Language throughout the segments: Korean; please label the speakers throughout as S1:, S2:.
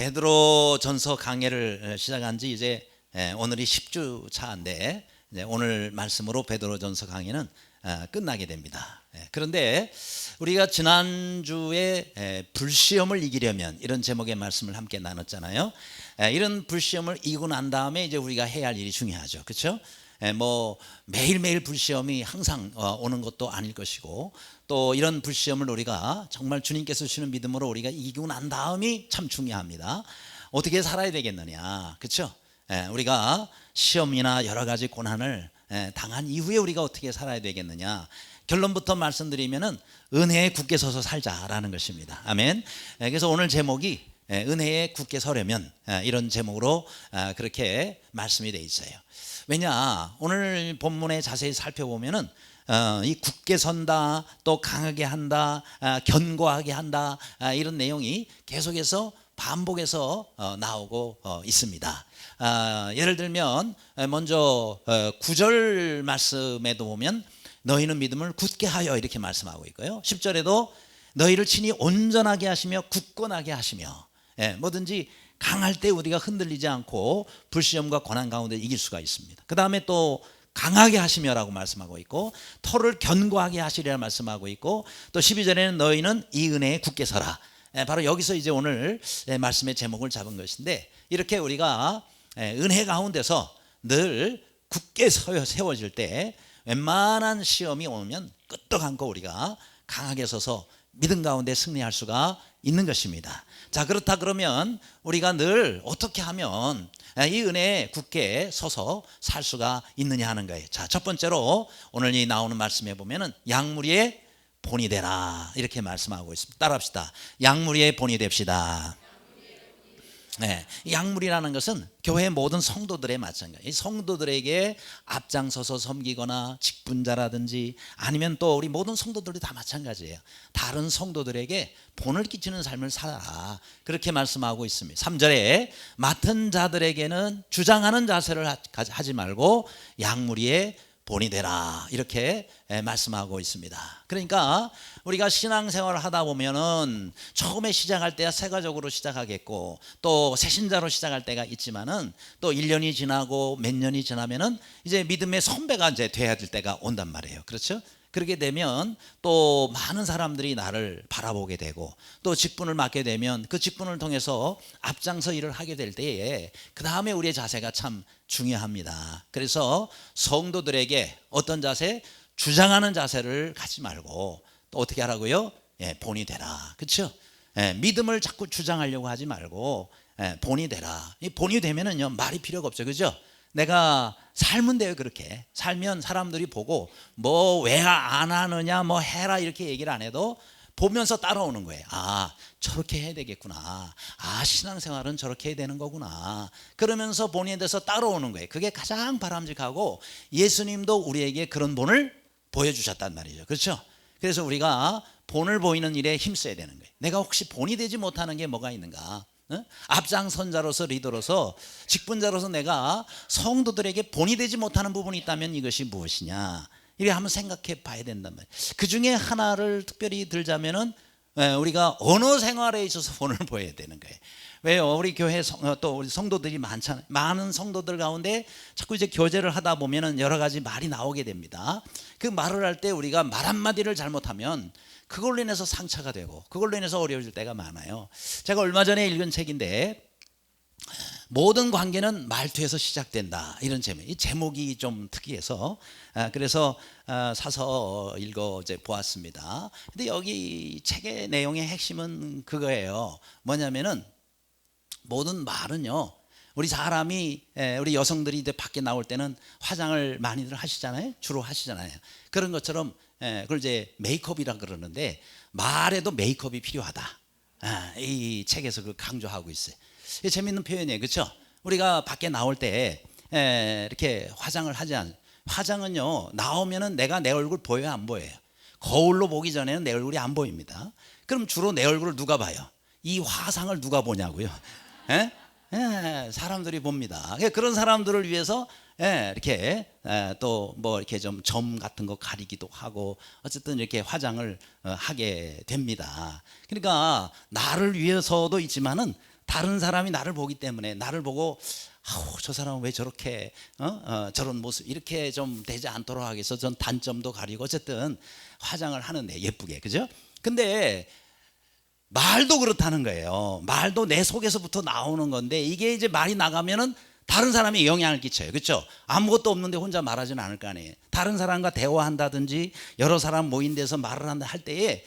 S1: 베드로 전서 강해를 시작한 지 이제 오늘이 10주 차인데 오늘 말씀으로 베드로 전서 강해는 끝나게 됩니다. 그런데 우리가 지난주에 불시험을 이기려면 이런 제목의 말씀을 함께 나눴잖아요. 이런 불시험을 이기고 난 다음에 이제 우리가 해야 할 일이 중요하죠. 그렇죠? 뭐 매일매일 불시험이 항상 오는 것도 아닐 것이고, 또 이런 불시험을 우리가 정말 주님께서 주시는 믿음으로 우리가 이기고 난 다음이 참 중요합니다. 어떻게 살아야 되겠느냐, 그렇죠? 우리가 시험이나 여러 가지 고난을 당한 이후에 우리가 어떻게 살아야 되겠느냐, 결론부터 말씀드리면은 은혜에 굳게 서서 살자라는 것입니다. 아멘. 그래서 오늘 제목이 은혜에 굳게 서려면, 이런 제목으로 그렇게 말씀이 되어 있어요. 왜냐, 오늘 본문에 자세히 살펴보면은 이 굳게 선다, 또 강하게 한다, 견고하게 한다, 이런 내용이 계속해서 반복해서 나오고 있습니다. 예를 들면 먼저 9절 말씀에도 보면 너희는 믿음을 굳게 하여 이렇게 말씀하고 있고요. 10절에도 너희를 친히 온전하게 하시며 굳건하게 하시며, 뭐든지 강할 때 우리가 흔들리지 않고 불시험과 고난 가운데 이길 수가 있습니다. 그 다음에 또 강하게 하시며라고 말씀하고 있고, 터를 견고하게 하시리라 말씀하고 있고, 또 12절에는 너희는 이 은혜에 굳게 서라. 바로 여기서 이제 오늘 말씀의 제목을 잡은 것인데, 이렇게 우리가 은혜 가운데서 늘 굳게 세워질 때 웬만한 시험이 오면 끄떡 안고 우리가 강하게 서서 믿음 가운데 승리할 수가 있는 것입니다. 자, 그렇다 그러면 우리가 늘 어떻게 하면 이 은혜에 굳게 서서 살 수가 있느냐 하는 거예요. 자, 첫 번째로 오늘 이 나오는 말씀에 보면은 양무리의 본이 되라 이렇게 말씀하고 있습니다. 따라합시다. 양무리의 본이 됩시다. 양무리라는 것은 교회 모든 성도들의 마찬가지. 이 성도들에게 앞장서서 섬기거나 직분자라든지 아니면 또 우리 모든 성도들이 다 마찬가지예요. 다른 성도들에게 본을 끼치는 삶을 살아라, 그렇게 말씀하고 있습니다. 3절에 맡은 자들에게는 주장하는 자세를 하지 말고 양무리의 본이 되라 이렇게 말씀하고 있습니다. 그러니까 우리가 신앙생활을 하다 보면은 처음에 시작할 때야 세가적으로 시작하겠고, 또 새신자로 시작할 때가 있지만은 또 1년이 지나고 몇 년이 지나면은 이제 믿음의 선배가 이제 돼야 될 때가 온단 말이에요. 그렇죠? 그렇게 되면 또 많은 사람들이 나를 바라보게 되고, 또 직분을 맡게 되면 그 직분을 통해서 앞장서 일을 하게 될 때에 그 다음에 우리의 자세가 참 중요합니다. 그래서 성도들에게 어떤 자세? 주장하는 자세를 갖지 말고 또 어떻게 하라고요? 본이 되라. 그렇죠? 믿음을 자꾸 주장하려고 하지 말고 본이 되라. 이 본이 되면은요 말이 필요가 없죠. 그죠? 내가 살면 돼요. 그렇게 살면 사람들이 보고 뭐 왜 안 하느냐, 뭐 해라 이렇게 얘기를 안 해도 보면서 따라오는 거예요. 아, 저렇게 해야 되겠구나. 아, 신앙생활은 저렇게 해야 되는 거구나. 그러면서 본인에 대해서 따라오는 거예요. 그게 가장 바람직하고, 예수님도 우리에게 그런 본을 보여주셨단 말이죠. 그렇죠? 그래서 우리가 본을 보이는 일에 힘써야 되는 거예요. 내가 혹시 본이 되지 못하는 게 뭐가 있는가? 앞장선자로서, 리더로서, 직분자로서 내가 성도들에게 본이 되지 못하는 부분이 있다면 이것이 무엇이냐, 이렇게 한번 생각해 봐야 된단 말이에요. 그 중에 하나를 특별히 들자면은 우리가 언어 생활에 있어서 본을 보여야 되는 거예요. 왜요? 우리 교회 또 우리 성도들이 많잖아요. 많은 성도들 가운데 자꾸 이제 교제를 하다 보면은 여러 가지 말이 나오게 됩니다. 그 말을 할 때 우리가 말 한마디를 잘못하면 그걸로 인해서 상처가 되고 그걸로 인해서 어려워질 때가 많아요. 제가 얼마 전에 읽은 책인데, 모든 관계는 말투에서 시작된다, 이런 제목. 이 제목이 좀 특이해서 그래서 사서 읽어 보았습니다. 근데 여기 책의 내용의 핵심은 그거예요. 뭐냐면은 모든 말은요, 우리 사람이 우리 여성들이 이제 밖에 나올 때는 화장을 많이들 하시잖아요. 주로 하시잖아요. 그런 것처럼 그걸 이제 메이크업이라 그러는데, 말에도 메이크업이 필요하다. 이 책에서 그걸 강조하고 있어요. 재밌는 표현이에요. 그렇죠? 우리가 밖에 나올 때 이렇게 화장을 하지 않아요. 화장은요, 나오면은 내가 내 얼굴 보여요, 안 보여요? 거울로 보기 전에는 내 얼굴이 안 보입니다. 그럼 주로 내 얼굴을 누가 봐요? 이 화상을 누가 보냐고요? 사람들이 봅니다. 그런 사람들을 위해서 이렇게 또 뭐 이렇게 좀 점 같은 거 가리기도 하고, 어쨌든 이렇게 화장을 하게 됩니다. 그러니까 나를 위해서도 있지만은 다른 사람이 나를 보기 때문에 나를 보고 아우 저 사람은 왜 저렇게 저런 모습 이렇게 좀 되지 않도록 하기 위해서 전 단점도 가리고 어쨌든 화장을 하는데 예쁘게, 그죠? 근데 말도 그렇다는 거예요. 말도 내 속에서부터 나오는 건데 이게 이제 말이 나가면은 다른 사람이 영향을 끼쳐요. 그렇죠? 아무것도 없는데 혼자 말하지는 않을 거 아니에요. 다른 사람과 대화한다든지 여러 사람 모인 데서 말을 한다 할 때에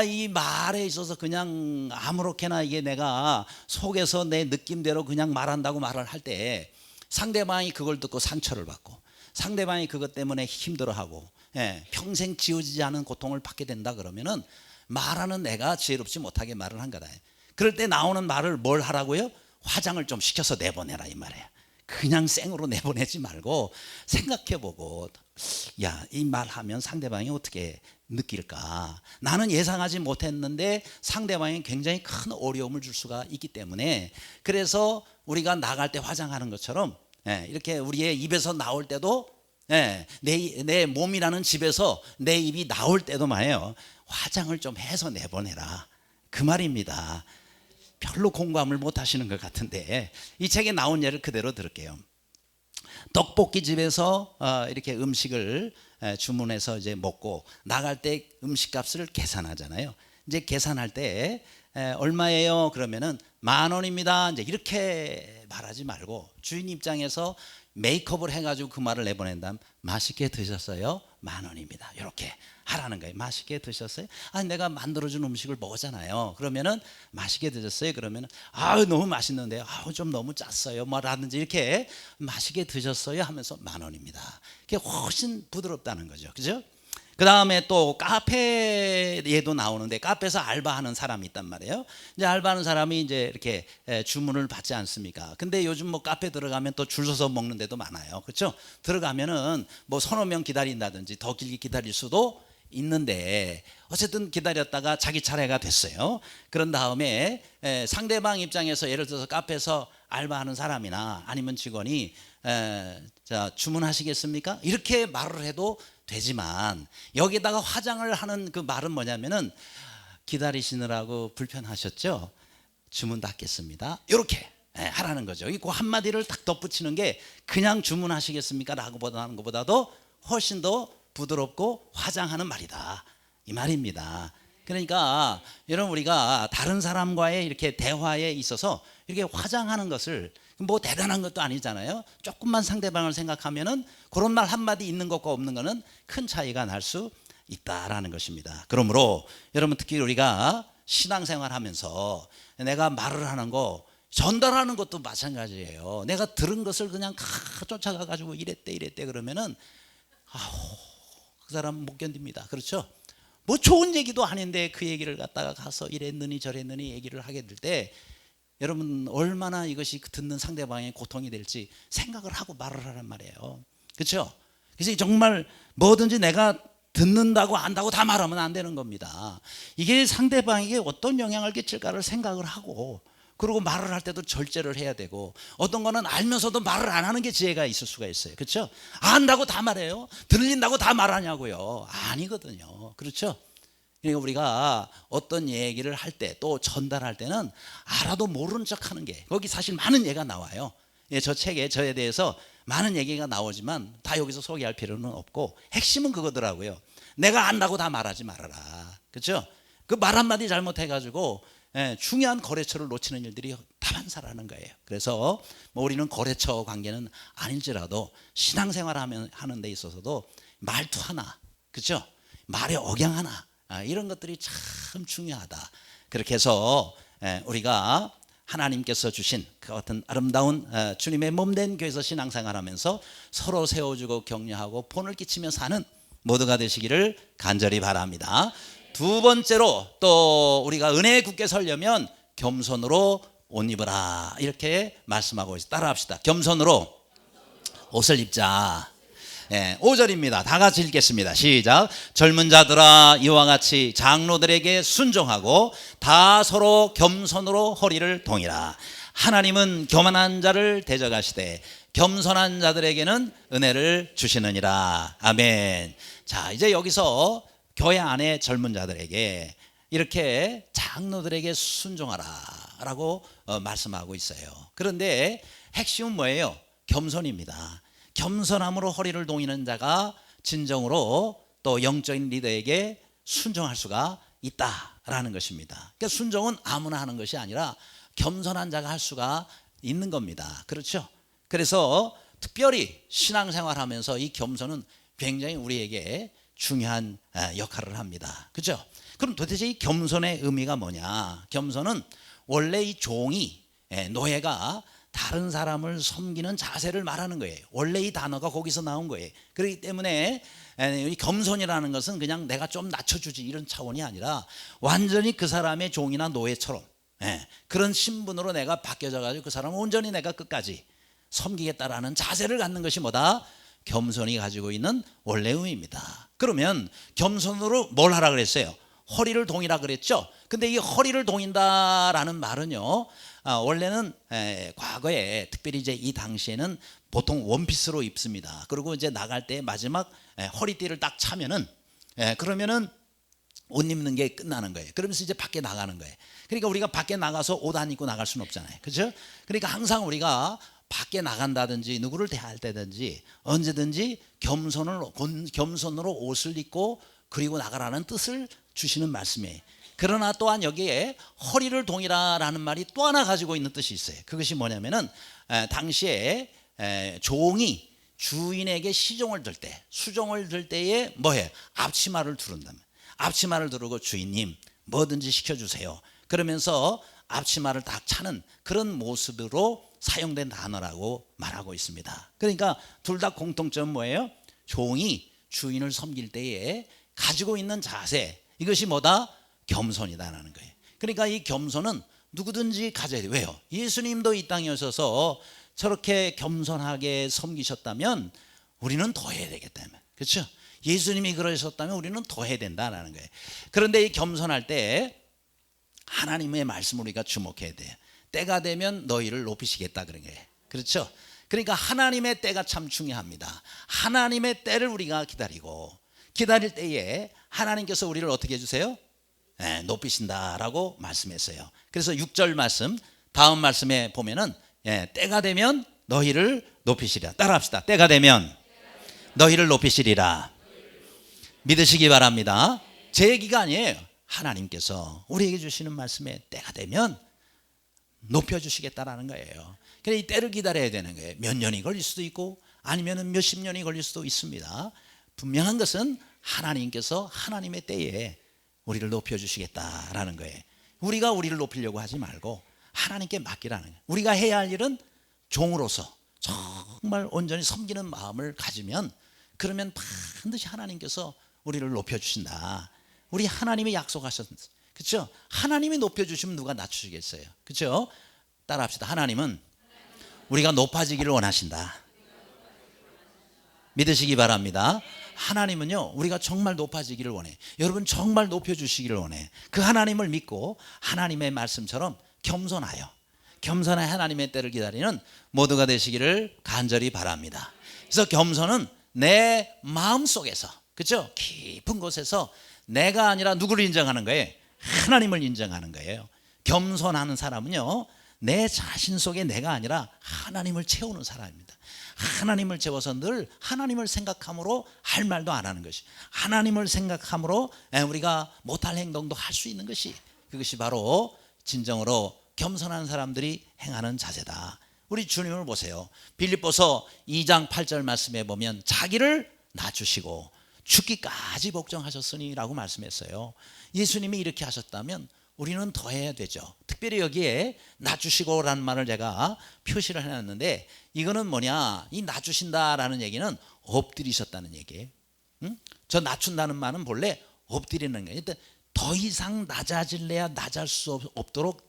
S1: 이 말에 있어서 그냥 아무렇게나 이게 내가 속에서 내 느낌대로 그냥 말한다고 말을 할 때 상대방이 그걸 듣고 상처를 받고 상대방이 그것 때문에 힘들어하고 평생 지워지지 않은 고통을 받게 된다 그러면은 말하는 내가 지혜롭지 못하게 말을 한 거다. 그럴 때 나오는 말을 뭘 하라고요? 화장을 좀 시켜서 내보내라 이 말이에요. 그냥 생으로 내보내지 말고 생각해보고 야, 이 말하면 상대방이 어떻게 느낄까? 나는 예상하지 못했는데 상대방이 굉장히 큰 어려움을 줄 수가 있기 때문에 그래서 우리가 나갈 때 화장하는 것처럼 이렇게 우리의 입에서 나올 때도 내 몸이라는 집에서 내 입이 나올 때도 말이에요. 화장을 좀 해서 내보내라 그 말입니다. 별로 공감을 못 하시는 것 같은데 이 책에 나온 예를 그대로 들을게요. 떡볶이 집에서 이렇게 음식을 주문해서 이제 먹고 나갈 때 음식값을 계산하잖아요. 이제 계산할 때 얼마예요? 그러면은 10,000원입니다. 이제 이렇게 말하지 말고 주인 입장에서 메이크업을 해가지고 그 말을 내보낸다면 맛있게 드셨어요? 10,000원입니다. 이렇게 하라는 거예요. 맛있게 드셨어요? 아니 내가 만들어준 음식을 먹었잖아요. 그러면은 맛있게 드셨어요? 그러면은 너무 맛있는데요. 좀 너무 짰어요. 뭐라든지 이렇게 맛있게 드셨어요? 하면서 10,000원입니다. 그게 훨씬 부드럽다는 거죠. 그죠? 그 다음에 또 카페에도 나오는데 카페에서 알바하는 사람이 있단 말이에요. 이제 알바하는 사람이 이제 이렇게 주문을 받지 않습니까? 근데 요즘 뭐 카페 들어가면 또 줄 서서 먹는 데도 많아요. 그렇죠? 들어가면은 뭐 서너 명 기다린다든지 더 길게 기다릴 수도 있는데 어쨌든 기다렸다가 자기 차례가 됐어요. 그런 다음에 상대방 입장에서 예를 들어서 카페에서 알바하는 사람이나 아니면 직원이 자 주문하시겠습니까? 이렇게 말을 해도 되지만 여기다가 화장을 하는 그 말은 뭐냐면은 기다리시느라고 불편하셨죠? 주문 닫겠습니다. 이렇게 하라는 거죠. 그 한마디를 딱 덧붙이는 게 그냥 주문하시겠습니까? 라고 하는 것보다도 훨씬 더 부드럽고 화장하는 말이다 이 말입니다. 그러니까 여러분 우리가 다른 사람과의 이렇게 대화에 있어서 이렇게 화장하는 것을 뭐 대단한 것도 아니잖아요. 조금만 상대방을 생각하면은 그런 말 한마디 있는 것과 없는 거는 큰 차이가 날 수 있다라는 것입니다. 그러므로 여러분 특히 우리가 신앙생활 하면서 내가 말을 하는 거 전달하는 것도 마찬가지예요. 내가 들은 것을 그냥 쫓아가 가지고 이랬대 그러면은 그 사람 못 견딥니다. 그렇죠? 뭐 좋은 얘기도 아닌데 그 얘기를 갖다가 가서 이랬느니 저랬느니 얘기를 하게 될 때 여러분 얼마나 이것이 듣는 상대방의 고통이 될지 생각을 하고 말을 하란 말이에요. 그렇죠? 그래서 정말 뭐든지 내가 듣는다고 안다고 다 말하면 안 되는 겁니다. 이게 상대방에게 어떤 영향을 끼칠까를 생각을 하고 그리고 말을 할 때도 절제를 해야 되고 어떤 거는 알면서도 말을 안 하는 게 지혜가 있을 수가 있어요. 그렇죠? 안다고 다 말해요? 들린다고 다 말하냐고요? 아니거든요. 그렇죠? 그러니까 우리가 어떤 얘기를 할 때 또 전달할 때는 알아도 모르는 척하는 게 거기 사실 많은 예가 나와요. 저 책에 저에 대해서 많은 얘기가 나오지만 다 여기서 소개할 필요는 없고 핵심은 그거더라고요. 내가 안다고 다 말하지 말아라. 그렇죠? 그 말 한마디 잘못해가지고 중요한 거래처를 놓치는 일들이 다반사라는 거예요. 그래서 뭐 우리는 거래처 관계는 아닐지라도 신앙생활 하는 데 있어서도 말투 하나, 그렇죠? 말의 억양 하나 이런 것들이 참 중요하다. 그렇게 해서 우리가 하나님께서 주신 그 같은 아름다운 주님의 몸된 교회에서 신앙생활하면서 서로 세워주고 격려하고 본을 끼치며 사는 모두가 되시기를 간절히 바랍니다. 두 번째로 또 우리가 은혜에 굳게 서려면 겸손으로 옷 입으라 이렇게 말씀하고 있어요. 따라합시다. 겸손으로 옷을 입자. 5절입니다. 다 같이 읽겠습니다. 시작. 젊은 자들아 이와 같이 장로들에게 순종하고 다 서로 겸손으로 허리를 동이라. 하나님은 교만한 자를 대적하시되 겸손한 자들에게는 은혜를 주시느니라. 아멘. 자, 이제 여기서 교회 안에 젊은 자들에게 이렇게 장로들에게 순종하라 라고 말씀하고 있어요. 그런데 핵심은 뭐예요? 겸손입니다. 겸손함으로 허리를 동이는 자가 진정으로 또 영적인 리더에게 순종할 수가 있다라는 것입니다. 그러니까 순종은 아무나 하는 것이 아니라 겸손한 자가 할 수가 있는 겁니다. 그렇죠? 그래서 특별히 신앙생활하면서 이 겸손은 굉장히 우리에게 중요한 역할을 합니다. 그렇죠? 그럼 도대체 이 겸손의 의미가 뭐냐? 겸손은 원래 이 종이 노예가 다른 사람을 섬기는 자세를 말하는 거예요. 원래 이 단어가 거기서 나온 거예요. 그렇기 때문에 이 겸손이라는 것은 그냥 내가 좀 낮춰주지 이런 차원이 아니라 완전히 그 사람의 종이나 노예처럼 그런 신분으로 내가 바뀌어져 가지고 그 사람을 온전히 내가 끝까지 섬기겠다라는 자세를 갖는 것이 뭐다? 겸손이 가지고 있는 원래 의미입니다. 그러면 겸손으로 뭘 하라 그랬어요? 허리를 동이라 그랬죠. 근데 이 허리를 동인다라는 말은요, 원래는 과거에 특별히 이제 이 당시에는 보통 원피스로 입습니다. 그리고 이제 나갈 때 마지막 허리띠를 딱 차면은 그러면은 옷 입는 게 끝나는 거예요. 그러면서 이제 밖에 나가는 거예요. 그러니까 우리가 밖에 나가서 옷 안 입고 나갈 수는 없잖아요. 그렇죠? 그러니까 항상 우리가 밖에 나간다든지 누구를 대할 때든지 언제든지 겸손으로 옷을 입고 그리고 나가라는 뜻을 주시는 말씀이에요. 그러나 또한 여기에 허리를 동이라라는 말이 또 하나 가지고 있는 뜻이 있어요. 그것이 뭐냐면은 당시에 종이 주인에게 수종을 들 때에 뭐해? 앞치마를 두른다. 앞치마를 두르고 주인님 뭐든지 시켜주세요. 그러면서 앞치마를 딱 차는 그런 모습으로 사용된 단어라고 말하고 있습니다. 그러니까 둘 다 공통점은 뭐예요? 종이 주인을 섬길 때에 가지고 있는 자세, 이것이 뭐다? 겸손이다라는 거예요. 그러니까 이 겸손은 누구든지 가져야 돼요. 왜요? 예수님도 이 땅에 오셔서 저렇게 겸손하게 섬기셨다면 우리는 더 해야 되겠다. 그렇죠? 예수님이 그러셨다면 우리는 더 해야 된다라는 거예요. 그런데 이 겸손할 때 하나님의 말씀을 우리가 주목해야 돼요. 때가 되면 너희를 높이시겠다 그런 거예요. 그렇죠? 그러니까 하나님의 때가 참 중요합니다. 하나님의 때를 우리가 기다릴 때에 하나님께서 우리를 어떻게 해주세요? 높이신다라고 말씀했어요. 그래서 6절 말씀 다음 말씀에 보면은 때가 되면 너희를 높이시리라. 따라합시다. 때가 되면 너희를 높이시리라. 믿으시기 바랍니다. 제 얘기가 아니에요. 하나님께서 우리에게 주시는 말씀에 때가 되면 높여주시겠다라는 거예요. 그래서 이 때를 기다려야 되는 거예요. 몇 년이 걸릴 수도 있고 아니면 몇십 년이 걸릴 수도 있습니다. 분명한 것은 하나님께서 하나님의 때에 우리를 높여주시겠다라는 거예요. 우리가 우리를 높이려고 하지 말고 하나님께 맡기라는 거예요. 우리가 해야 할 일은 종으로서 정말 온전히 섬기는 마음을 가지면 그러면 반드시 하나님께서 우리를 높여주신다. 우리 하나님이 약속하셨어요. 그렇죠? 하나님이 높여주시면 누가 낮추시겠어요? 그렇죠? 따라합시다. 하나님은 우리가 높아지기를 원하신다. 믿으시기 바랍니다. 하나님은요, 우리가 정말 높아지기를 원해. 여러분 정말 높여주시기를 원해. 그 하나님을 믿고 하나님의 말씀처럼 겸손하여 하나님의 때를 기다리는 모두가 되시기를 간절히 바랍니다. 그래서 겸손은 내 마음속에서, 그렇죠? 깊은 곳에서 내가 아니라 누구를 인정하는 거예요? 하나님을 인정하는 거예요. 겸손하는 사람은요, 내 자신 속에 내가 아니라 하나님을 채우는 사람입니다. 하나님을 채워서 늘 하나님을 생각함으로 할 말도 안 하는 것이, 하나님을 생각함으로 우리가 못할 행동도 할 수 있는 것이, 그것이 바로 진정으로 겸손한 사람들이 행하는 자세다. 우리 주님을 보세요. 빌립보서 2장 8절 말씀에 보면 자기를 낮추시고 죽기까지 복종하셨으니 라고 말씀했어요. 예수님이 이렇게 하셨다면 우리는 더 해야 되죠. 특별히 여기에 낮추시고 라는 말을 제가 표시를 해놨는데, 이거는 뭐냐, 이 낮추신다라는 얘기는 엎드리셨다는 얘기예요. 저 낮춘다는 말은 본래 엎드리는 거예요. 일단 더 이상 낮아질래야 낮을 수 없도록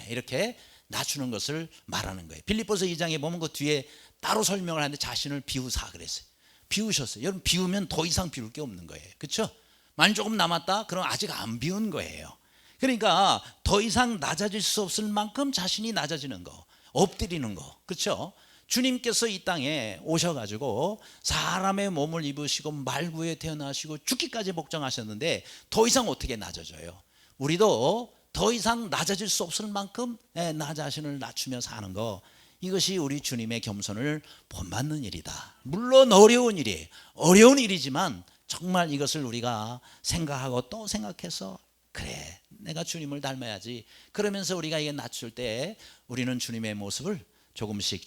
S1: 이렇게 낮추는 것을 말하는 거예요. 빌립보서 2장에 보면 그 뒤에 따로 설명을 하는데 자신을 비우사 그랬어요. 비우셨어요. 여러분 비우면 더 이상 비울 게 없는 거예요. 그렇죠? 만약 조금 남았다? 그럼 아직 안 비운 거예요. 그러니까 더 이상 낮아질 수 없을 만큼 자신이 낮아지는 거, 엎드리는 거, 그렇죠? 주님께서 이 땅에 오셔가지고 사람의 몸을 입으시고 말구에 태어나시고 죽기까지 복종하셨는데 더 이상 어떻게 낮아져요? 우리도 더 이상 낮아질 수 없을 만큼 나 자신을 낮추며 사는 거, 이것이 우리 주님의 겸손을 본받는 일이다. 물론 어려운 일이에요. 어려운 일이지만 정말 이것을 우리가 생각하고 또 생각해서 그래, 내가 주님을 닮아야지. 그러면서 우리가 이게 낮출 때 우리는 주님의 모습을 조금씩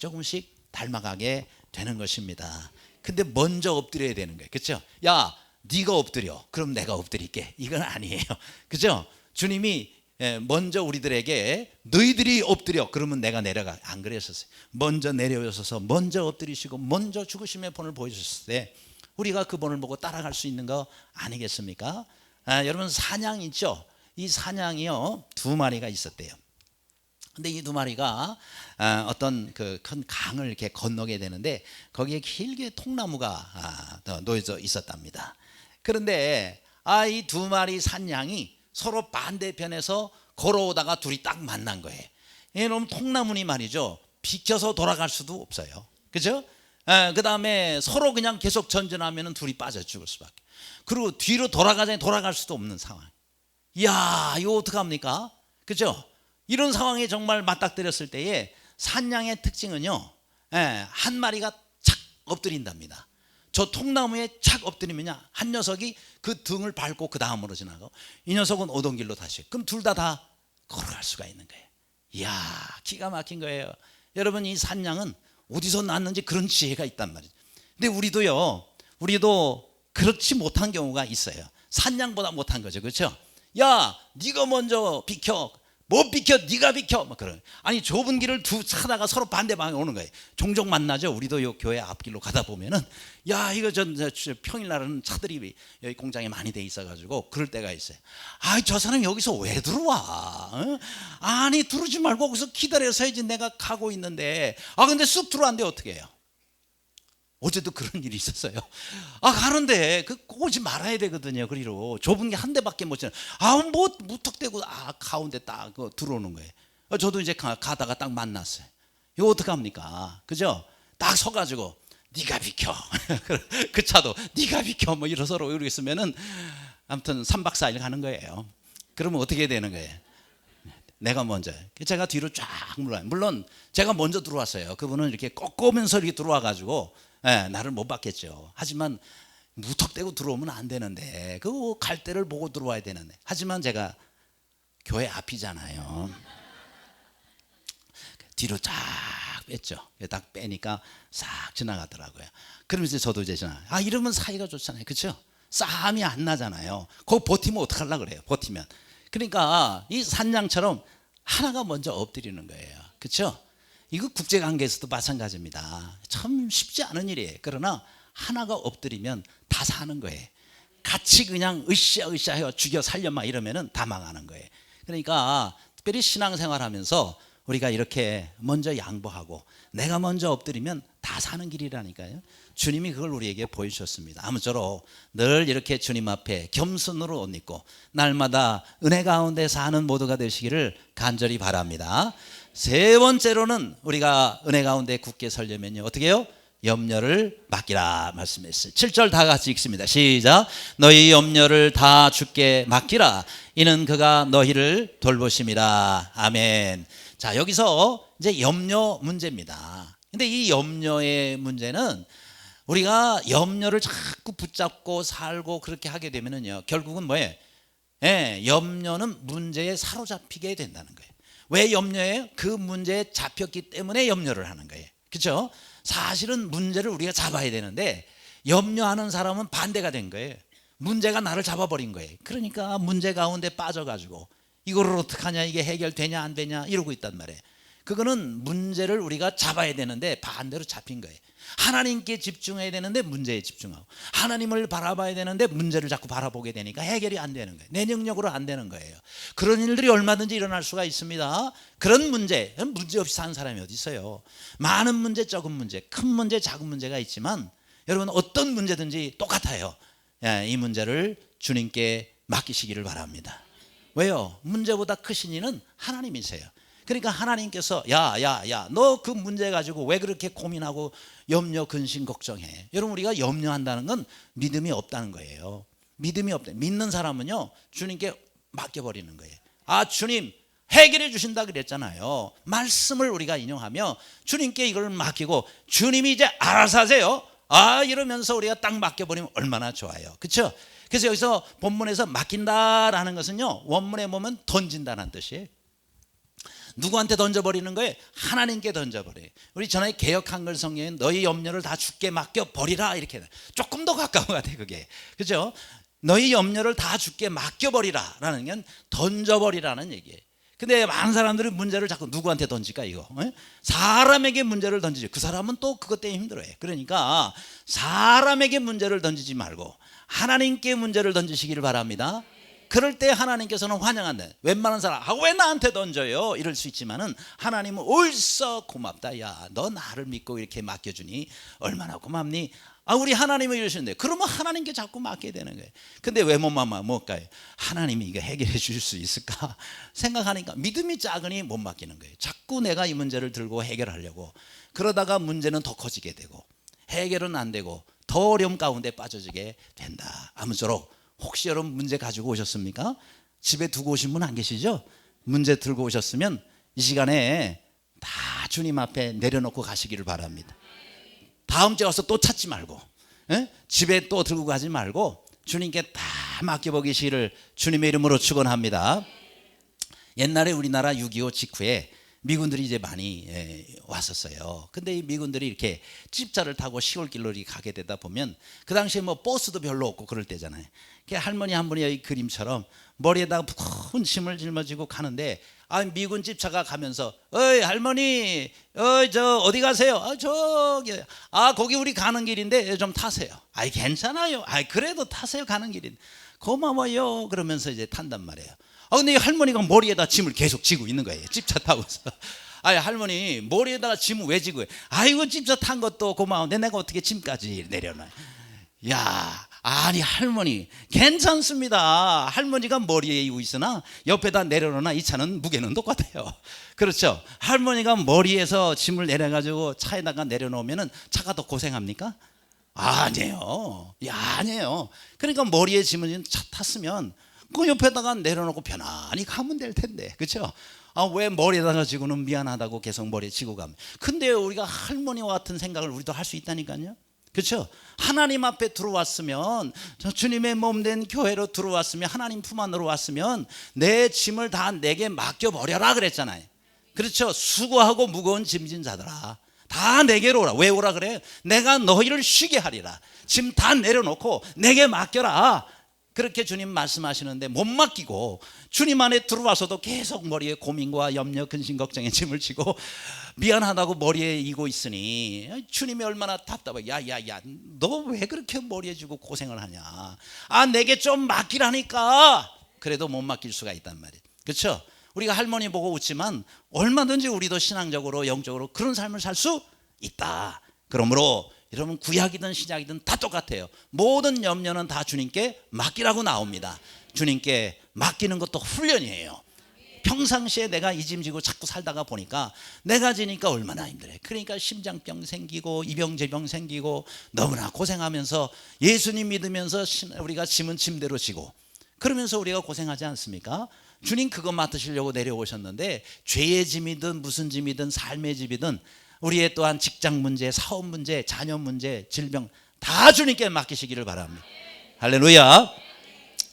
S1: 닮아가게 되는 것입니다. 근데 먼저 엎드려야 되는 거예요. 그렇죠? 야, 네가 엎드려. 그럼 내가 엎드릴게. 이건 아니에요. 그렇죠? 주님이 먼저 우리들에게 너희들이 엎드려. 그러면 내가 내려가. 안 그랬었어요. 먼저 내려오셔서 먼저 엎드리시고 먼저 죽으심의 본을 보여주셨을 때 우리가 그 본을 보고 따라갈 수 있는 거 아니겠습니까? 여러분, 사냥 있죠? 이 사냥이요, 2마리가 있었대요. 근데 이 2마리가 어떤 그 큰 강을 이렇게 건너게 되는데 거기에 길게 통나무가 놓여져 있었답니다. 그런데 이 2마리 산양이 서로 반대편에서 걸어오다가 둘이 딱 만난 거예요. 이놈 통나무니 말이죠, 비켜서 돌아갈 수도 없어요. 그죠? 그 다음에 서로 그냥 계속 전진하면 둘이 빠져 죽을 수밖에. 그리고 뒤로 돌아가자니 돌아갈 수도 없는 상황. 이야, 이거 어떡합니까? 그죠? 이런 상황에 정말 맞닥뜨렸을 때에 산양의 특징은요, 한 마리가 착 엎드린답니다. 저 통나무에 착 엎드리면요, 한 녀석이 그 등을 밟고 그 다음으로 지나가고 이 녀석은 오던 길로 다시. 그럼 둘 다 걸어갈 수가 있는 거예요. 이야, 기가 막힌 거예요. 여러분, 이 산양은 어디서 났는지 그런 지혜가 있단 말이죠. 근데 우리도 그렇지 못한 경우가 있어요. 산양보다 못한 거죠. 그렇죠? 야, 네가 먼저 비켜. 못 비켜, 네가 비켜. 뭐 그런. 아니, 좁은 길을 차다가 서로 반대 방향에 오는 거예요. 종종 만나죠. 우리도 요 교회 앞길로 가다 보면은, 야, 이거 평일날은 차들이 여기 공장에 많이 돼 있어가지고 그럴 때가 있어요. 저 사람 여기서 왜 들어와? 어? 아니, 들어오지 말고 거기서 기다려서야지, 내가 가고 있는데. 근데 쑥 들어왔는데 어떻게 해요? 어제도 그런 일이 있었어요. 가는데 오지 말아야 되거든요. 그리로 좁은 게 한 대밖에 못 지나. 뭐 무턱대고 가운데 딱 들어오는 거예요. 저도 이제 가다가 딱 만났어요. 이거 어떡합니까? 그죠? 딱 서가지고 네가 비켜. 그 차도 네가 비켜. 뭐 이러 서로 이러고 있으면은 아무튼 3박 4일 가는 거예요. 그러면 어떻게 되는 거예요? 내가 먼저. 제가 뒤로 쫙 물러요. 물론 제가 먼저 들어왔어요. 그분은 이렇게 꺾으면서 이렇게 들어와가지고 나를 못 받겠죠. 하지만 무턱대고 들어오면 안 되는데, 그 갈 때를 보고 들어와야 되는데. 하지만 제가 교회 앞이잖아요. 뒤로 쫙 뺐죠. 딱 빼니까 싹 지나가더라고요. 그러면서 저도 이제 이러면 사이가 좋잖아요. 그렇죠? 싸움이 안 나잖아요. 그거 버티면 어떡하려고 그래요. 버티면. 그러니까 이 산양처럼 하나가 먼저 엎드리는 거예요. 그렇죠? 이거 국제관계에서도 마찬가지입니다. 참 쉽지 않은 일이에요. 그러나 하나가 엎드리면 다 사는 거예요. 같이 그냥 으쌰으쌰 해요. 죽여 살려 막 이러면은 다 망하는 거예요. 그러니까 특별히 신앙생활하면서 우리가 이렇게 먼저 양보하고 내가 먼저 엎드리면 다 사는 길이라니까요. 주님이 그걸 우리에게 보여주셨습니다. 아무쪼록 늘 이렇게 주님 앞에 겸손으로 옷 입고 날마다 은혜 가운데 사는 모두가 되시기를 간절히 바랍니다. 세 번째로는 우리가 은혜 가운데 굳게 서려면요, 어떻게 해요? 염려를 맡기라 말씀했어요. 7절 다 같이 읽습니다. 시작. 너희 염려를 다 주께 맡기라. 이는 그가 너희를 돌보심이라. 아멘. 자, 여기서 이제 염려 문제입니다. 근데 이 염려의 문제는 우리가 염려를 자꾸 붙잡고 살고 그렇게 하게 되면은요, 결국은 뭐예요? 염려는 문제에 사로잡히게 된다는 거예요. 왜 염려해요? 그 문제에 잡혔기 때문에 염려를 하는 거예요. 그렇죠? 사실은 문제를 우리가 잡아야 되는데 염려하는 사람은 반대가 된 거예요. 문제가 나를 잡아버린 거예요. 그러니까 문제 가운데 빠져가지고 이거를 어떡하냐, 이게 해결되냐 안 되냐 이러고 있단 말이에요. 그거는 문제를 우리가 잡아야 되는데 반대로 잡힌 거예요. 하나님께 집중해야 되는데 문제에 집중하고, 하나님을 바라봐야 되는데 문제를 자꾸 바라보게 되니까 해결이 안 되는 거예요. 내 능력으로 안 되는 거예요. 그런 일들이 얼마든지 일어날 수가 있습니다. 그런 문제 없이 사는 사람이 어디 있어요? 많은 문제, 적은 문제, 큰 문제, 작은 문제가 있지만 여러분, 어떤 문제든지 똑같아요. 이 문제를 주님께 맡기시기를 바랍니다. 왜요? 문제보다 크신 이는 하나님이세요. 그러니까 하나님께서 너 그 문제 가지고 왜 그렇게 고민하고 염려, 근심, 걱정해? 여러분, 우리가 염려한다는 건 믿음이 없다는 거예요. 믿음이 없다. 믿는 사람은요, 주님께 맡겨버리는 거예요. 아, 주님 해결해 주신다 그랬잖아요. 말씀을 우리가 인용하며 주님께 이걸 맡기고 주님이 이제 알아서 하세요. 아, 이러면서 우리가 딱 맡겨버리면 얼마나 좋아요. 그렇죠? 그래서 여기서 본문에서 맡긴다라는 것은요, 원문에 보면 던진다는 뜻이에요. 누구한테 던져버리는 거예요? 하나님께 던져버려요. 우리 전에 개역 한글 성경에 너희 염려를 다 주께 맡겨버리라 이렇게 해요. 조금 더 가까운 것 같아요, 그게. 그죠? 너희 염려를 다 주께 맡겨버리라 라는 건 던져버리라는 얘기예요. 근데 많은 사람들이 문제를 자꾸 누구한테 던질까 이거? 사람에게 문제를 던지죠. 그 사람은 또 그것 때문에 힘들어요. 그러니까 사람에게 문제를 던지지 말고 하나님께 문제를 던지시기를 바랍니다. 그럴 때 하나님께서는 환영한다. 웬만한 사람 왜 나한테 던져요? 이럴 수 있지만은 하나님은 옳서 고맙다. 야, 너 나를 믿고 이렇게 맡겨주니 얼마나 고맙니? 아, 우리 하나님은 이러시는데 그러면 하나님께 자꾸 맡게 되는 거예요. 근데 왜 뭘까요? 하나님이 이거 해결해 주실 수 있을까 생각하니까 믿음이 작으니 못 맡기는 거예요. 자꾸 내가 이 문제를 들고 해결하려고 그러다가 문제는 더 커지게 되고 해결은 안 되고 더 어려움 가운데 빠져지게 된다. 아무쪼록 혹시 여러분 문제 가지고 오셨습니까? 집에 두고 오신 분 안 계시죠? 문제 들고 오셨으면 이 시간에 다 주님 앞에 내려놓고 가시기를 바랍니다. 다음 주에 와서 또 찾지 말고 집에 또 들고 가지 말고 주님께 다 맡겨보기를 주님의 이름으로 축원합니다. 옛날에 우리나라 6.25 직후에 미군들이 이제 많이 왔었어요. 근데 이 미군들이 이렇게 집차를 타고 시골길로 가게 되다 보면 그 당시에 뭐 버스도 별로 없고 그럴 때잖아요. 할머니 한 분이 이 그림처럼 머리에다가 무거운 짐을 짊어지고 가는데 아, 미군 집차가 가면서 어이 할머니 저 어디 가세요? 아, 저기 거기 우리 가는 길인데 좀 타세요. 아이 괜찮아요. 아이 그래도 타세요. 가는 길인데 고마워요. 그러면서 이제 탄단 말이에요. 근데 이 할머니가 머리에다 짐을 계속 지고 있는 거예요. 집차 타고서. 아이 할머니 머리에다가 짐을 왜 지고 해? 아이고 집차 탄 것도 고마운데 내가 어떻게 짐까지 내려놔? 야, 아니 할머니 괜찮습니다. 할머니가 머리에 이고 있으나 옆에다 내려놓으나 이 차는 무게는 똑같아요. 그렇죠? 할머니가 머리에서 짐을 내려가지고 차에다가 내려놓으면 차가 더 고생합니까? 아니에요. 아니에요. 그러니까 머리에 짐을 차 탔으면 그 옆에다가 내려놓고 편안히 가면 될 텐데, 그렇죠? 왜 머리에다가 지고는 미안하다고 계속 머리에 지고 가면? 근데 우리가 할머니와 같은 생각을 우리도 할 수 있다니까요. 그렇죠? 하나님 앞에 들어왔으면 주님의 몸된 교회로 들어왔으면 하나님 품 안으로 왔으면 내 짐을 다 내게 맡겨버려라 그랬잖아요. 그렇죠? 수고하고 무거운 짐진 자들아 다 내게로 오라. 왜 오라 그래요? 내가 너희를 쉬게 하리라. 짐 다 내려놓고 내게 맡겨라. 그렇게 주님 말씀하시는데 못 맡기고 주님 안에 들어와서도 계속 머리에 고민과 염려 근심 걱정의 짐을 지고 미안하다고 머리에 이고 있으니 주님이 얼마나 답답해. 야야야 너 왜 그렇게 머리에 지고 고생을 하냐. 내게 좀 맡기라니까. 그래도 못 맡길 수가 있단 말이에요. 그렇죠? 우리가 할머니 보고 웃지만 얼마든지 우리도 신앙적으로 영적으로 그런 삶을 살 수 있다. 그러므로 여러분 구약이든 신약이든 다 똑같아요. 모든 염려는 다 주님께 맡기라고 나옵니다. 주님께 맡기는 것도 훈련이에요. 평상시에 내가 이 짐 지고 자꾸 살다가 보니까 내가 지니까 얼마나 힘들어요. 그러니까 심장병 생기고 이병제병 생기고 너무나 고생하면서 예수님 믿으면서 우리가 짐은 짐대로 지고 그러면서 우리가 고생하지 않습니까? 주님 그거 맡으시려고 내려오셨는데 죄의 짐이든 무슨 짐이든 삶의 짐이든 우리의 또한 직장 문제, 사업 문제, 자녀 문제, 질병 다 주님께 맡기시기를 바랍니다. 할렐루야.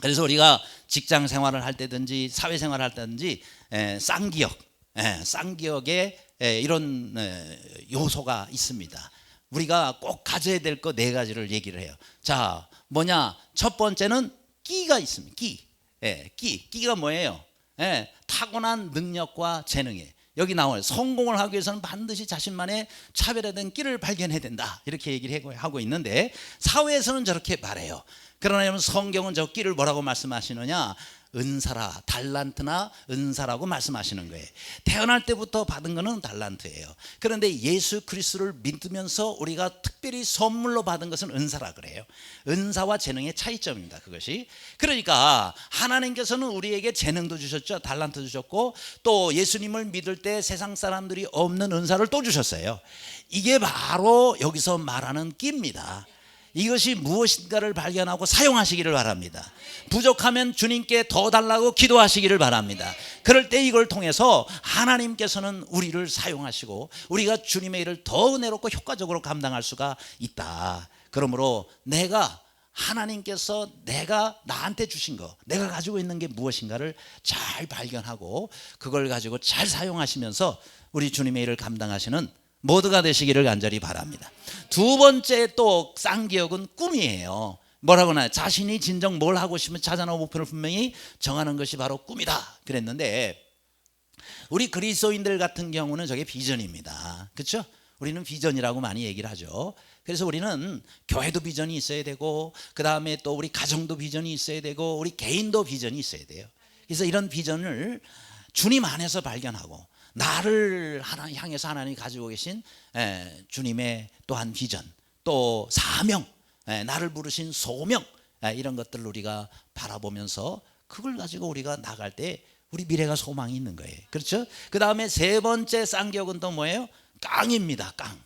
S1: 그래서 우리가 직장 생활을 할 때든지 사회 생활을 할 때든지 쌍기역에 이런 요소가 있습니다. 우리가 꼭 가져야 될 거 4가지를 얘기를 해요. 자, 뭐냐? 첫 번째는 끼가 있습니다. 끼가 뭐예요? 타고난 능력과 재능이에요. 여기 나와요. 성공을 하기 위해서는 반드시 자신만의 차별화된 끼를 발견해야 된다. 이렇게 얘기를 하고 있는데 사회에서는 저렇게 말해요. 그러나 여러분 성경은 저 끼를 뭐라고 말씀하시느냐? 은사라, 달란트나 은사라고 말씀하시는 거예요. 태어날 때부터 받은 거는 달란트예요. 그런데 예수 그리스도를 믿으면서 우리가 특별히 선물로 받은 것은 은사라 그래요. 은사와 재능의 차이점입니다. 그것이. 그러니까 하나님께서는 우리에게 재능도 주셨죠. 달란트 주셨고 또 예수님을 믿을 때 세상 사람들이 없는 은사를 또 주셨어요. 이게 바로 여기서 말하는 끼입니다. 이것이 무엇인가를 발견하고 사용하시기를 바랍니다. 부족하면 주님께 더 달라고 기도하시기를 바랍니다. 그럴 때 이걸 통해서 하나님께서는 우리를 사용하시고 우리가 주님의 일을 더 은혜롭고 효과적으로 감당할 수가 있다. 그러므로 하나님께서 내가 나한테 주신 거, 내가 가지고 있는 게 무엇인가를 잘 발견하고 그걸 가지고 잘 사용하시면서 우리 주님의 일을 감당하시는 모두가 되시기를 간절히 바랍니다. 두 번째 또 쌍기역은 꿈이에요. 뭐라고 하나요? 자신이 진정 뭘 하고 싶으면 자자나 목표를 분명히 정하는 것이 바로 꿈이다 그랬는데, 우리 그리스도인들 같은 경우는 저게 비전입니다. 그렇죠? 우리는 비전이라고 많이 얘기를 하죠. 그래서 우리는 교회도 비전이 있어야 되고, 그 다음에 또 우리 가정도 비전이 있어야 되고, 우리 개인도 비전이 있어야 돼요. 그래서 이런 비전을 주님 안에서 발견하고, 나를 향해서 하나님이 가지고 계신 주님의 또한 비전, 또 사명, 나를 부르신 소명, 이런 것들을 우리가 바라보면서 그걸 가지고 우리가 나갈 때 우리 미래가 소망이 있는 거예요. 그렇죠? 그 다음에 세 번째 쌍기역은 또 뭐예요? 깡입니다. 깡.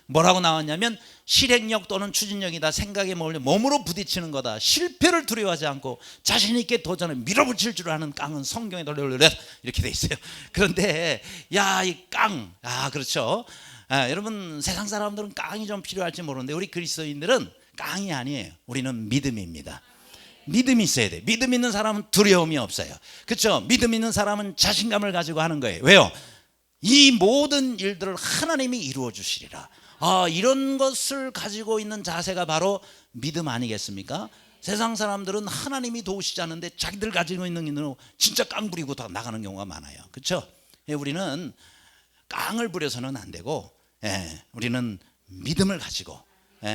S1: 뭐라고 나왔냐면 실행력 또는 추진력이다. 생각에 몰려 몸으로 부딪히는 거다. 실패를 두려워하지 않고 자신 있게 도전을 밀어붙일 줄 아는 깡은 성경에 돌려올려 이렇게 돼 있어요. 그런데 이 깡, 그렇죠. 여러분 세상 사람들은 깡이 좀 필요할지 모르는데 우리 그리스도인들은 깡이 아니에요. 우리는 믿음입니다. 믿음이 있어야 돼. 믿음 있는 사람은 두려움이 없어요. 그렇죠? 믿음 있는 사람은 자신감을 가지고 하는 거예요. 왜요? 이 모든 일들을 하나님이 이루어 주시리라. 이런 것을 가지고 있는 자세가 바로 믿음 아니겠습니까? 세상 사람들은 하나님이 도우시지 않는데 자기들 가지고 있는 일로 진짜 깡 부리고 다 나가는 경우가 많아요. 그렇죠? 우리는 깡을 부려서는 안 되고, 우리는 믿음을 가지고,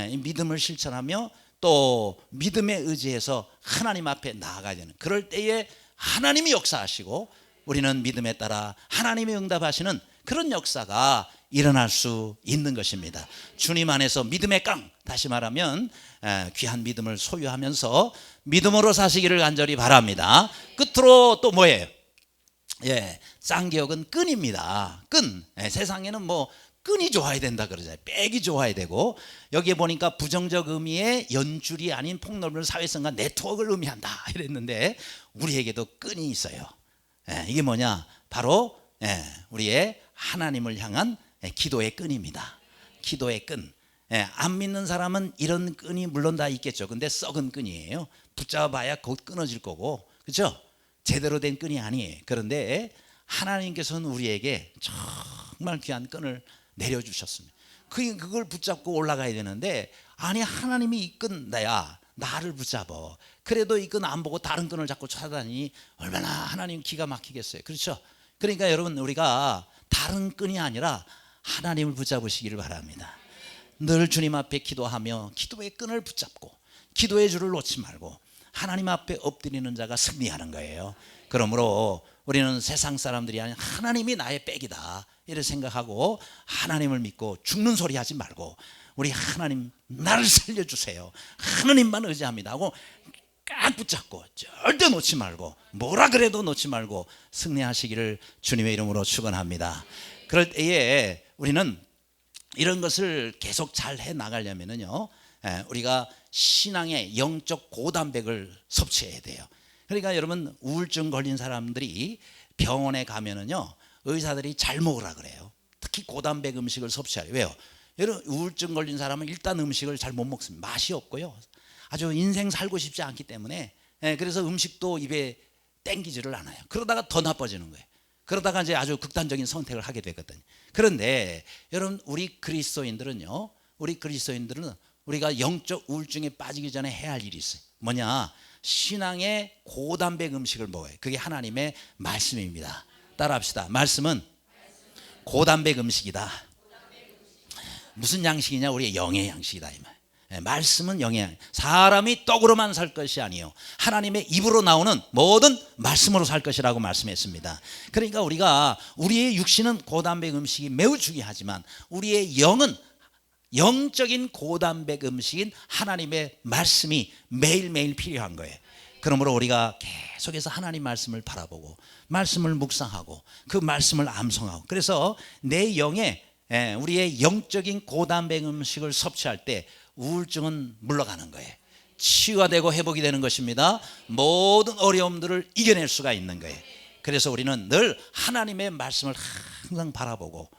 S1: 이 믿음을 실천하며 또 믿음에 의지해서 하나님 앞에 나아가야 되는, 그럴 때에 하나님이 역사하시고 우리는 믿음에 따라 하나님이 응답하시는 그런 역사가 일어날 수 있는 것입니다. 주님 안에서 믿음의 깡, 다시 말하면 귀한 믿음을 소유하면서 믿음으로 사시기를 간절히 바랍니다. 끝으로 또 뭐예요? 쌍기역은 끈입니다. 끈. 세상에는 뭐 끈이 좋아야 된다 그러잖아요. 백이 좋아야 되고, 여기에 보니까 부정적 의미의 연줄이 아닌 폭넓은 사회성과 네트워크를 의미한다 이랬는데 우리에게도 끈이 있어요. 이게 뭐냐? 바로 우리의 하나님을 향한 기도의 끈입니다. 기도의 끈. 안 믿는 사람은 이런 끈이 물론 다 있겠죠. 근데 썩은 끈이에요. 붙잡아야 곧 끊어질 거고, 그렇죠? 제대로 된 끈이 아니에요. 그런데 하나님께서는 우리에게 정말 귀한 끈을 내려주셨습니다. 그걸 붙잡고 올라가야 되는데, 아니 하나님이 이 끈 나를 붙잡어. 그래도 이 끈 안 보고 다른 끈을 자꾸 찾아다니니 얼마나 하나님 기가 막히겠어요. 그렇죠? 그러니까 여러분, 우리가 다른 끈이 아니라 하나님을 붙잡으시기를 바랍니다. 늘 주님 앞에 기도하며 기도의 끈을 붙잡고 기도의 줄을 놓지 말고 하나님 앞에 엎드리는 자가 승리하는 거예요. 그러므로 우리는 세상 사람들이 아닌 하나님이 나의 백이다 이렇게 생각하고 하나님을 믿고 죽는 소리 하지 말고, 우리 하나님 나를 살려주세요, 하나님만 의지합니다 하고 꽉 붙잡고 절대 놓지 말고, 뭐라 그래도 놓지 말고 승리하시기를 주님의 이름으로 축원합니다. 그럴 때에 우리는 이런 것을 계속 잘 해나가려면요, 우리가 신앙의 영적 고단백을 섭취해야 돼요. 그러니까 여러분, 우울증 걸린 사람들이 병원에 가면은요, 의사들이 잘 먹으라 그래요. 특히 고단백 음식을 섭취하래요. 왜요? 여러분, 우울증 걸린 사람은 일단 음식을 잘 못 먹습니다. 맛이 없고요, 아주 인생 살고 싶지 않기 때문에, 그래서 음식도 입에 땡기지를 않아요. 그러다가 더 나빠지는 거예요. 그러다가 이제 아주 극단적인 선택을 하게 되거든요. 그런데 여러분, 우리 그리스도인들은요, 우리가 영적 우울증에 빠지기 전에 해야 할 일이 있어요. 뭐냐? 신앙의 고단백 음식을 먹어요. 그게 하나님의 말씀입니다. 따라합시다. 말씀은 고단백 음식이다. 무슨 양식이냐? 우리의 영의 양식이다 이 말. 말씀은 영의 양식. 사람이 떡으로만 살 것이 아니요, 하나님의 입으로 나오는 모든 말씀으로 살 것이라고 말씀했습니다. 그러니까 우리의 육신은 고단백 음식이 매우 중요하지만 우리의 영은 영적인 고단백 음식인 하나님의 말씀이 매일매일 필요한 거예요. 그러므로 우리가 계속해서 하나님 말씀을 바라보고 말씀을 묵상하고 그 말씀을 암송하고, 그래서 내 영에 우리의 영적인 고단백 음식을 섭취할 때 우울증은 물러가는 거예요. 치유가 되고 회복이 되는 것입니다. 모든 어려움들을 이겨낼 수가 있는 거예요. 그래서 우리는 늘 하나님의 말씀을 항상 바라보고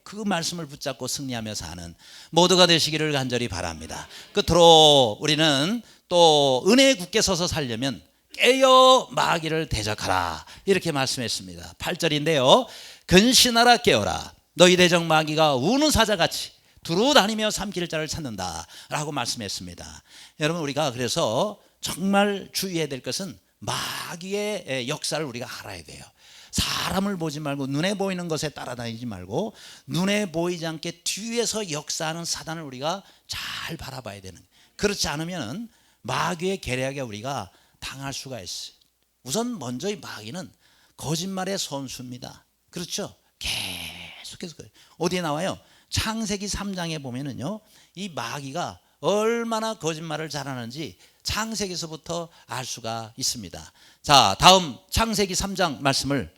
S1: 그 말씀을 붙잡고 승리하며 사는 모두가 되시기를 간절히 바랍니다. 끝으로 우리는 또 은혜에 굳게 서서 살려면 깨어 마귀를 대적하라 이렇게 말씀했습니다. 8절인데요. 근신하라 깨어라 너희 대적 마귀가 우는 사자같이 두루 다니며 삼킬 자를 찾는다 라고 말씀했습니다. 여러분 우리가 그래서 정말 주의해야 될 것은 마귀의 역사를 우리가 알아야 돼요. 사람을 보지 말고 눈에 보이는 것에 따라다니지 말고 눈에 보이지 않게 뒤에서 역사하는 사단을 우리가 잘 바라봐야 되는 거예요. 그렇지 않으면 마귀의 계략에 우리가 당할 수가 있어요. 우선 먼저 이 마귀는 거짓말의 선수입니다. 그렇죠? 계속해서 어디에 나와요? 창세기 3장에 보면은요, 이 마귀가 얼마나 거짓말을 잘하는지 창세기에서부터 알 수가 있습니다. 자, 다음 창세기 3장 말씀을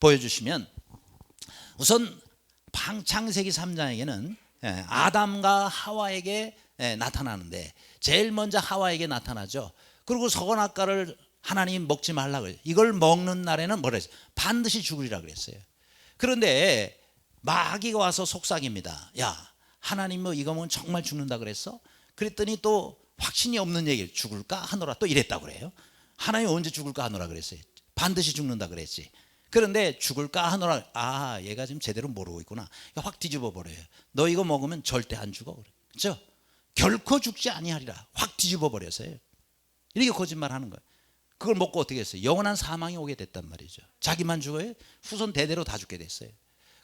S1: 보여주시면 우선 창세기 3장에게는 아담과 하와에게 나타나는데 제일 먼저 하와에게 나타나죠. 그리고 선악과를 하나님 먹지 말라 그래요. 이걸 먹는 날에는 뭐라 했어요? 반드시 죽으리라 그랬어요. 그런데 마귀가 와서 속삭입니다. 야, 하나님 뭐 이거 먹으면 정말 죽는다 그랬어? 그랬더니 또 확신이 없는 얘기를 죽을까 하노라 또 이랬다고 그래요. 하나님 언제 죽을까 하노라 그랬어요. 반드시 죽는다 그랬지. 그런데 죽을까 하노라, 아, 얘가 지금 제대로 모르고 있구나. 확 뒤집어 버려요. 너 이거 먹으면 절대 안 죽어. 그렇죠? 결코 죽지 아니하리라. 확 뒤집어 버렸어요. 이렇게 거짓말하는 거예요. 그걸 먹고 어떻게 했어요? 영원한 사망이 오게 됐단 말이죠. 자기만 죽어요? 후손 대대로 다 죽게 됐어요.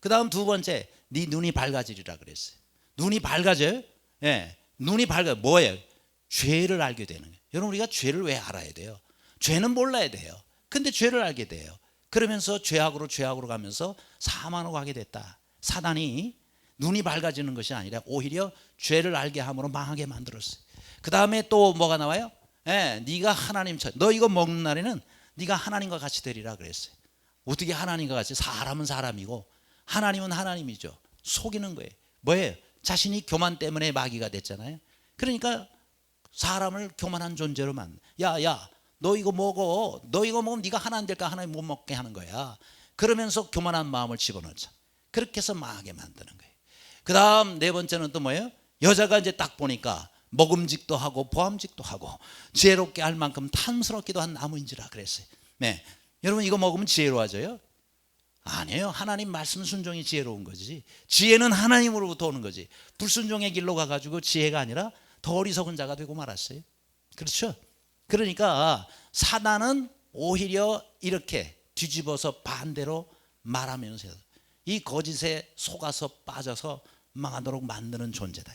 S1: 그 다음 두 번째, 네 눈이 밝아지리라 그랬어요. 눈이 밝아져요? 예, 눈이 밝아요. 뭐예요? 죄를 알게 되는 거예요. 여러분 우리가 죄를 왜 알아야 돼요? 죄는 몰라야 돼요. 근데 죄를 알게 돼요. 그러면서 죄악으로 가면서 사망으로 가게 됐다. 사단이 눈이 밝아지는 것이 아니라 오히려 죄를 알게 함으로 망하게 만들었어요. 그 다음에 또 뭐가 나와요? 네가 하나님처럼 너 이거 먹는 날에는 네가 하나님과 같이 되리라 그랬어요. 어떻게 하나님과 같이? 사람은 사람이고 하나님은 하나님이죠. 속이는 거예요. 뭐예요? 자신이 교만 때문에 마귀가 됐잖아요. 그러니까 사람을 교만한 존재로 만든. 야, 너 이거 먹어. 너 이거 먹으면 네가 하나님 될까? 하나님 못 먹게 하는 거야. 그러면서 교만한 마음을 집어넣자. 그렇게 해서 망하게 만드는 거예요. 그 다음 네 번째는 또 뭐예요? 여자가 이제 딱 보니까 먹음직도 하고 보암직도 하고 지혜롭게 할 만큼 탐스럽기도 한 나무인지라 그랬어요. 네, 여러분 이거 먹으면 지혜로워져요? 아니에요. 하나님 말씀 순종이 지혜로운 거지. 지혜는 하나님으로부터 오는 거지. 불순종의 길로 가가지고 지혜가 아니라 더 어리석은 자가 되고 말았어요. 그렇죠? 그러니까 사단은 오히려 이렇게 뒤집어서 반대로 말하면서 이 거짓에 속아서 빠져서 망하도록 만드는 존재다.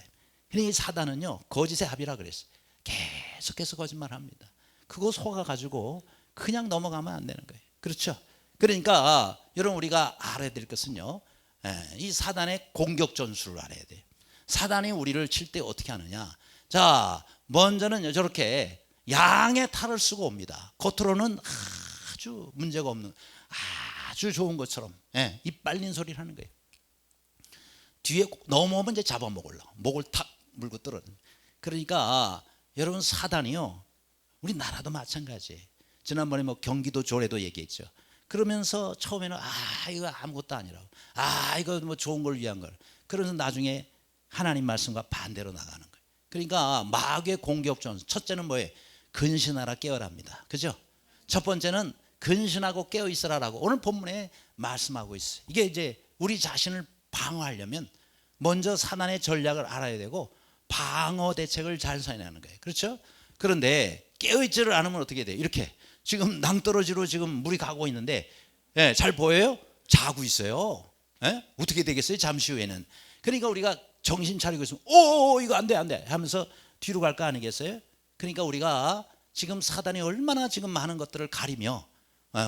S1: 그러니까 이 사단은요 거짓의 합이라 그랬어요. 계속해서 거짓말합니다. 그거 속아가지고 그냥 넘어가면 안 되는 거예요. 그렇죠? 그러니까 여러분 우리가 알아야 될 것은요, 이 사단의 공격 전술을 알아야 돼요. 사단이 우리를 칠 때 어떻게 하느냐? 자, 먼저는 저렇게 양의 탈을 쓰고 옵니다. 겉으로는 아주 문제가 없는 아주 좋은 것처럼 입 빨린 소리를 하는 거예요. 뒤에 넘어오면 이제 잡아먹으려고 목을 탁 물고 떨어져. 그러니까 여러분 사단이요, 우리나라도 마찬가지예요. 지난번에 뭐 경기도 조례도 얘기했죠. 그러면서 처음에는 이거 아무것도 아니라고, 이거 뭐 좋은 걸 위한 걸. 그러면서 나중에 하나님 말씀과 반대로 나가는 거예요. 그러니까 마귀의 공격 전술, 첫째는 뭐예요? 근신하라 깨어랍니다. 그죠? 첫 번째는 근신하고 깨어 있으라라고 오늘 본문에 말씀하고 있어요. 이게 이제 우리 자신을 방어하려면 먼저 사단의 전략을 알아야 되고 방어 대책을 잘 세워내는 거예요. 그렇죠? 그런데 깨어 있지를 않으면 어떻게 돼요? 이렇게 지금 낭떠러지로 지금 물이 가고 있는데, 잘 보여요? 자고 있어요. 어떻게 되겠어요? 잠시 후에는. 그러니까 우리가 정신 차리고 있으면 이거 안 돼 하면서 뒤로 갈 거 아니겠어요? 그러니까 우리가 지금 사단이 얼마나 지금 많은 것들을 가리며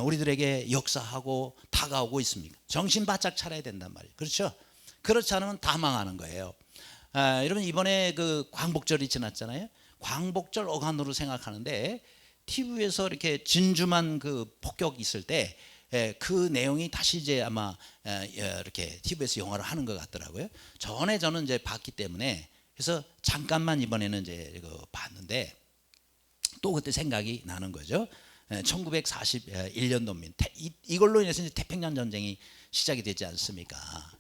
S1: 우리들에게 역사하고 다가오고 있습니까? 정신 바짝 차려야 된단 말이에요. 그렇죠? 그렇지 않으면 다 망하는 거예요. 여러분 이번에 그 광복절이 지났잖아요. 광복절 어간으로 생각하는데 TV에서 이렇게 진주만 그 폭격 있을 때 그 내용이 다시 이제 아마 이렇게 TV에서 영화를 하는 것 같더라고요. 전에 저는 이제 봤기 때문에 그래서 잠깐만 이번에는 이제 이거 봤는데 또 그때 생각이 나는 거죠. 1941년도입니다. 이걸로 인해서 이제 태평양 전쟁이 시작이 되지 않습니까?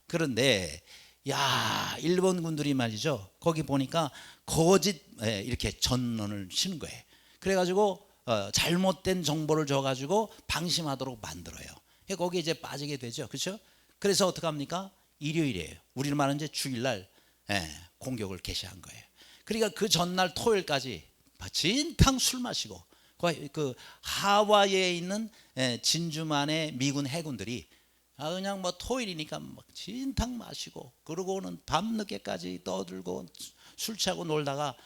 S1: 그런데 야, 일본 군들이 말이죠. 거기 보니까 거짓 이렇게 전론을 치는 거예요. 그래가지고 잘못된 정보를 줘가지고 방심하도록 만들어요. 거기 이제 빠지게 되죠, 그렇죠? 그래서 어떻게 합니까? 일요일이에요. 우리는 말하는 이제 주일날 공격을 개시한 거예요. 그러니까 그 전날 토요일까지 진탕 술 마시고 그 하와이에 있는 진주만의 미군 해군들이 그냥 뭐 토요일이니까 막 진탕 마시고 그러고는 밤늦게까지 떠들고 술 취하고 놀다가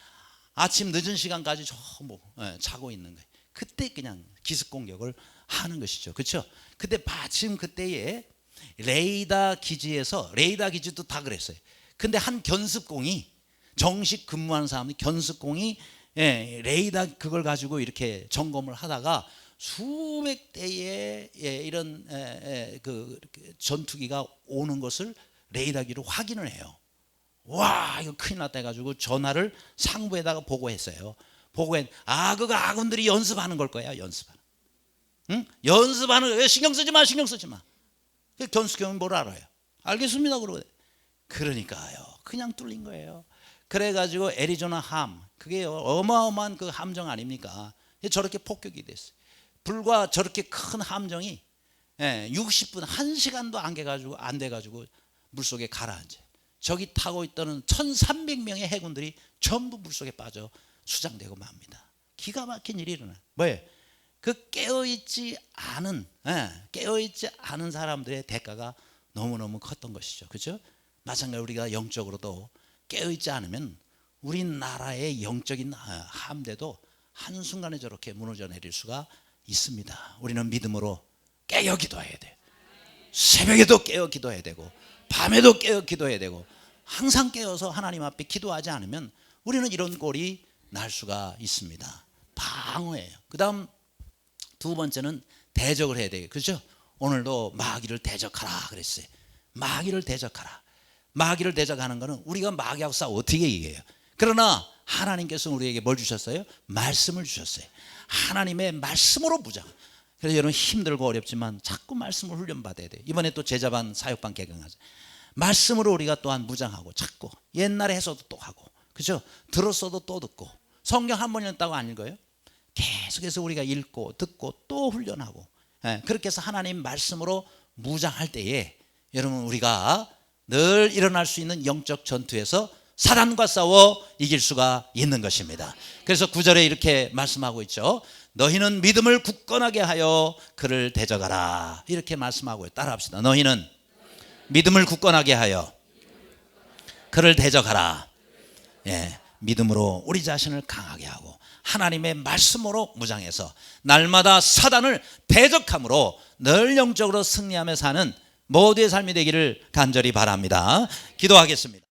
S1: 아침 늦은 시간까지 자고 있는 거예요. 그때 그냥 기습 공격을 하는 것이죠. 그렇죠? 근데 마침 그때에 레이더 기지도 다 그랬어요. 근데 한 견습공이 정식 근무하는 사람들이 견습공이 레이더 그걸 가지고 이렇게 점검을 하다가 수백 대의 이런 그 전투기가 오는 것을 레이더기로 확인을 해요. 와, 이거 큰일 났다 해가지고 전화를 상부에다가 보고했어요. 그거 아군들이 연습하는 걸 거야. 응? 연습하는 거야. 신경 쓰지 마. 견습경은 뭘 알아요? 알겠습니다. 그러니까요. 그냥 뚫린 거예요. 그래가지고 애리조나 그게 어마어마한 그 함정 아닙니까? 저렇게 폭격이 됐어요. 불과 저렇게 큰 함정이 60분 1시간도 안 돼가지고 물속에 가라앉아요. 저기 타고 있던 1300명의 해군들이 전부 물속에 빠져 수장되고 맙니다. 기가 막힌 일이 일어나요. 뭐예요? 그 깨어있지 않은 사람들의 대가가 너무너무 컸던 것이죠. 그렇죠? 마찬가지로 우리가 영적으로도 깨어있지 않으면 우리나라의 영적인 함대도 한순간에 저렇게 무너져 내릴 수가 있습니다. 우리는 믿음으로 깨어 기도해야 돼요. 새벽에도 깨어 기도해야 되고 밤에도 깨어 기도해야 되고 항상 깨어서 하나님 앞에 기도하지 않으면 우리는 이런 꼴이 날 수가 있습니다. 방어예요. 그 다음 두 번째는 대적을 해야 돼요. 그렇죠? 오늘도 마귀를 대적하라 그랬어요. 마귀를 대적하는 것은 우리가 마귀하고 싸워 어떻게 이겨요? 그러나 하나님께서 우리에게 뭘 주셨어요? 말씀을 주셨어요. 하나님의 말씀으로 무장. 그래서 여러분 힘들고 어렵지만 자꾸 말씀을 훈련받아야 돼요. 이번에 또 제자반 사역반 개강하죠. 말씀으로 우리가 또한 무장하고 자꾸 옛날에 해서도 또 하고 그렇죠? 들었어도 또 듣고 성경 한 번 읽었다고 안 읽어요? 계속해서 우리가 읽고 듣고 또 훈련하고 그렇게 해서 하나님 말씀으로 무장할 때에 여러분 우리가 늘 일어날 수 있는 영적 전투에서 사단과 싸워 이길 수가 있는 것입니다. 그래서 9절에 이렇게 말씀하고 있죠. 너희는 믿음을 굳건하게 하여 그를 대적하라. 이렇게 말씀하고요. 따라합시다. 너희는 믿음을 굳건하게 하여 그를 대적하라. 믿음으로 우리 자신을 강하게 하고 하나님의 말씀으로 무장해서 날마다 사단을 대적함으로 늘 영적으로 승리하며 사는 모두의 삶이 되기를 간절히 바랍니다. 기도하겠습니다.